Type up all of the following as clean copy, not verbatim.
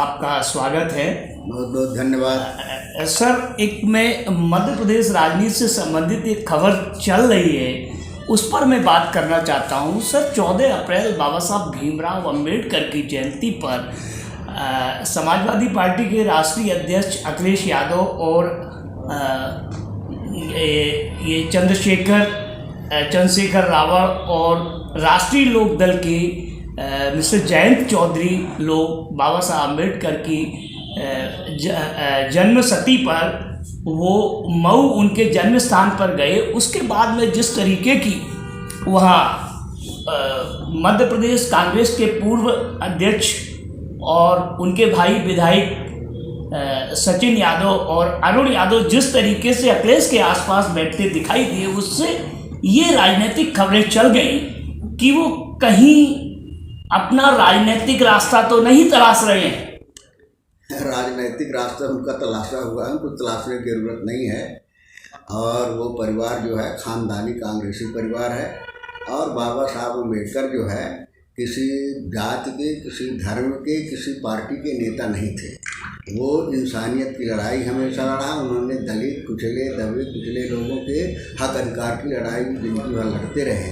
आपका स्वागत है। बहुत बहुत धन्यवाद। सर, एक मैं मध्य प्रदेश राजनीति से संबंधित एक खबर चल रही है, उस पर मैं बात करना चाहता हूँ। सर, 14 अप्रैल बाबा साहब भीमराव अंबेडकर की जयंती पर समाजवादी पार्टी के राष्ट्रीय अध्यक्ष अखिलेश यादव और ये चंद्रशेखर रावत और राष्ट्रीय लोक दल के मिस्टर जयंत चौधरी लोग बाबा साहब अम्बेडकर की जन्म शती पर वो मऊ उनके जन्म स्थान पर गए। उसके बाद में जिस तरीके की वहाँ मध्य प्रदेश कांग्रेस के पूर्व अध्यक्ष और उनके भाई विधायक सचिन यादव और अरुण यादव जिस तरीके से अखिलेश के आसपास बैठते दिखाई दिए, उससे ये राजनीतिक खबरें चल गई कि वो कहीं अपना राजनीतिक रास्ता तो नहीं तलाश रहे हैं। राजनीतिक रास्ता उनका तलाशा हुआ है, उनको तलाशने की जरूरत नहीं है। और वो परिवार जो है खानदानी कांग्रेसी परिवार है। और बाबा साहब अम्बेडकर जो है किसी जाति के, किसी धर्म के, किसी पार्टी के नेता नहीं थे। वो इंसानियत की लड़ाई हमेशा लड़ा। उन्होंने दलित, कुचले, दबे कुचले लोगों के हक अधिकार की लड़ाई जिंदगी भर लड़ते रहे।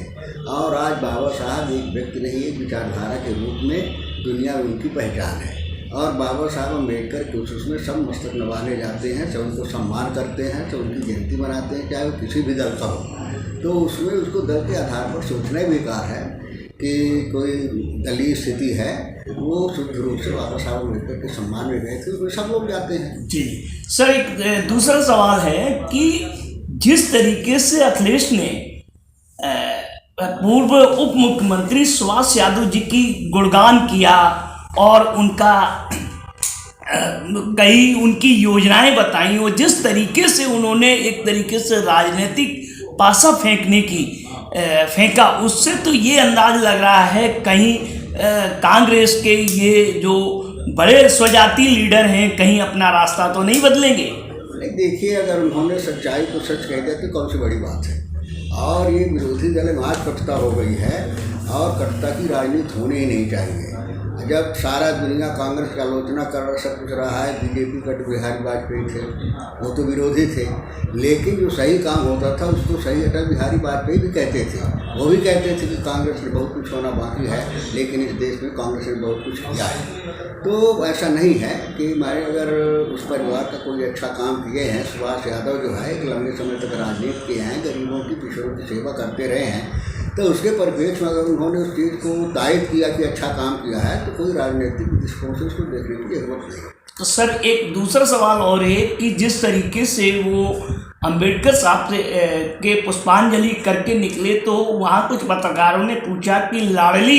और आज बाबा साहब एक व्यक्ति नहीं, एक विचारधारा के रूप में दुनिया में उनकी पहचान है। और बाबा साहब अम्बेडकर के उसमें सब मस्तक नवाने जाते हैं, सब उनको सम्मान करते हैं, सब उनकी जयंती मनाते हैं, चाहे वो किसी भी दल का हो। तो उसमें उसको दल के आधार पर सोचना ही बेकार है कि कोई दलीय स्थिति है। वो शुद्ध रूप से बाबा साहब अम्बेडकर के सम्मान में गए थे, उसमें सब लोग जाते हैं। जी सर, एक दूसरा सवाल है कि जिस तरीके से अखिलेश ने पूर्व उप मुख्यमंत्री सुभाष यादव जी की गुणगान किया और उनका कई उनकी योजनाएं बताई, और जिस तरीके से उन्होंने एक तरीके से राजनीतिक पासा फेंका, उससे तो ये अंदाज लग रहा है कहीं कांग्रेस के ये जो बड़े स्वजाती लीडर हैं कहीं अपना रास्ता तो नहीं बदलेंगे। नहीं, देखिए, अगर उन्होंने सच्चाई को सच कह दिया तो कौन सी बड़ी बात है। और ये विरोधी दल में आज कटुता हो गई है, और कटुता की राजनीति होनी ही नहीं चाहिए। जब सारा दुनिया कांग्रेस की आलोचना कर रहा, सब कुछ रहा है, बीजेपी का तो बिहारी वाजपेयी थे, वो तो विरोधी थे, लेकिन जो सही काम होता था उसको सही अटल बिहारी वाजपेयी भी कहते थे। वो भी कहते थे कि कांग्रेस में बहुत कुछ होना बाकी है, लेकिन इस देश में कांग्रेस ने बहुत कुछ किया है। तो ऐसा नहीं है कि हमारे अगर उस परिवार का कोई अच्छा काम किए हैं। सुभाष यादव जो है एक लंबे समय तक राजनीति किए हैं, गरीबों की, पिछड़ों की सेवा करते रहे हैं। तो उसके परिप्रेक्ष्य में अगर उन्होंने उस चीज़ को तायद किया कि अच्छा काम किया है, तो कोई राजनीतिक दृष्टिकोण से उसको देखने की जरूरत नहीं। तो सर, एक दूसरा सवाल और है कि जिस तरीके से वो अंबेडकर साहब से के पुष्पांजलि करके निकले, तो वहाँ कुछ पत्रकारों ने पूछा कि लाडली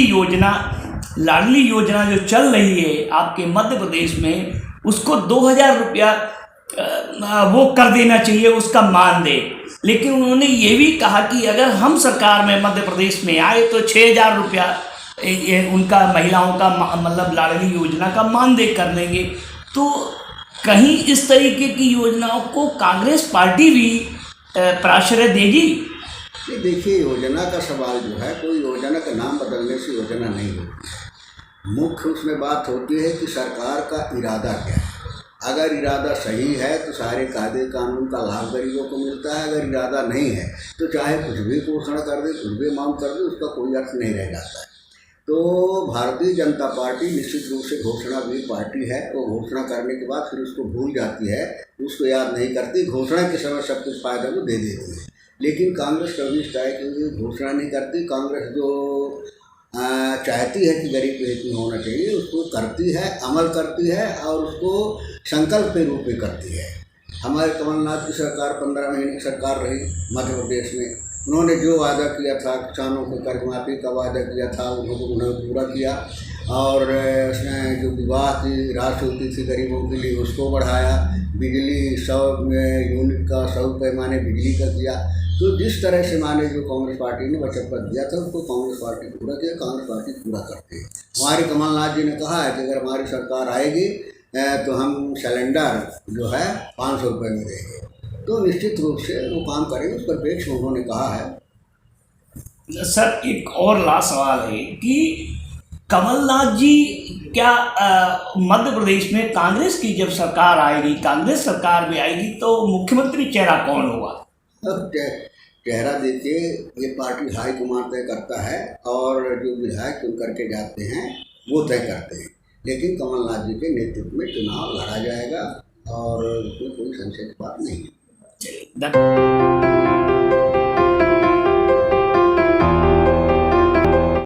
योजना जो चल रही है आपके मध्य प्रदेश में, उसको 2000 रुपया वो कर देना चाहिए, उसका मानदेय। लेकिन उन्होंने ये भी कहा कि अगर हम सरकार में मध्य प्रदेश में आए तो 6000 रुपया उनका महिलाओं का मतलब लाडली योजना का मानदेय कर देंगे। तो कहीं इस तरीके की योजनाओं को कांग्रेस पार्टी भी प्राश्रय देगी? देखिए, योजना का सवाल जो है, कोई योजना का नाम बदलने से योजना नहीं होती। मुख्य उसमें बात होती है कि सरकार का इरादा क्या है। अगर इरादा सही है तो सारे कायदे कानून का लाभ गरीबों को मिलता है। अगर इरादा नहीं है तो चाहे कुछ भी घोषणा कर दे, कुछ भी मांग कर दे, उसका कोई अर्थ नहीं रह जाता है। तो भारतीय जनता पार्टी निश्चित रूप से घोषणा भी पार्टी है। वो घोषणा करने के बाद फिर उसको भूल जाती है, उसको याद नहीं करती। घोषणा के समय सब कुछ फायदा को दे देती है। लेकिन कांग्रेस कभी इस तरह की घोषणा नहीं करती। कांग्रेस जो चाहती है कि गरीब के हित में होना चाहिए, उसको करती है, अमल करती है, और उसको संकल्प के रूप में करती है। हमारे कमलनाथ की सरकार 15 महीने की सरकार रही मध्य प्रदेश में। उन्होंने जो वादा किया था, किसानों को कर्ज माफी का वादा किया था, उन्होंने पूरा किया। और उसने जो विवाह की राशि होती थी गरीबों के लिए, उसको बढ़ाया। बिजली 100 यूनिट का 100 पैमाने बिजली का किया। तो जिस तरह से माने जो कांग्रेस पार्टी ने वचन पत्र दिया था, उसको कांग्रेस पार्टी पूरा किया। कांग्रेस पार्टी पूरा करती है। हमारे कमलनाथ जी ने कहा है कि अगर हमारी सरकार आएगी तो हम सिलेंडर जो है 500 रुपये में देंगे। तो निश्चित रूप से वो काम करेंगे, उस परिप्रेक्ष्य में उन्होंने कहा है। सर, एक और लास्ट सवाल है कि कमलनाथ जी क्या मध्य प्रदेश में कांग्रेस की जब सरकार आएगी, कांग्रेस सरकार में आएगी, तो मुख्यमंत्री चेहरा कौन होगा? अब चेहरा देखिए, ये पार्टी हाईकमान तय करता है और जो विधायक चुन करके जाते हैं वो तय करते हैं। लेकिन कमलनाथ जी के नेतृत्व में चुनाव लड़ा जाएगा और उसमें कोई संशय की बात नहीं है। चलिए,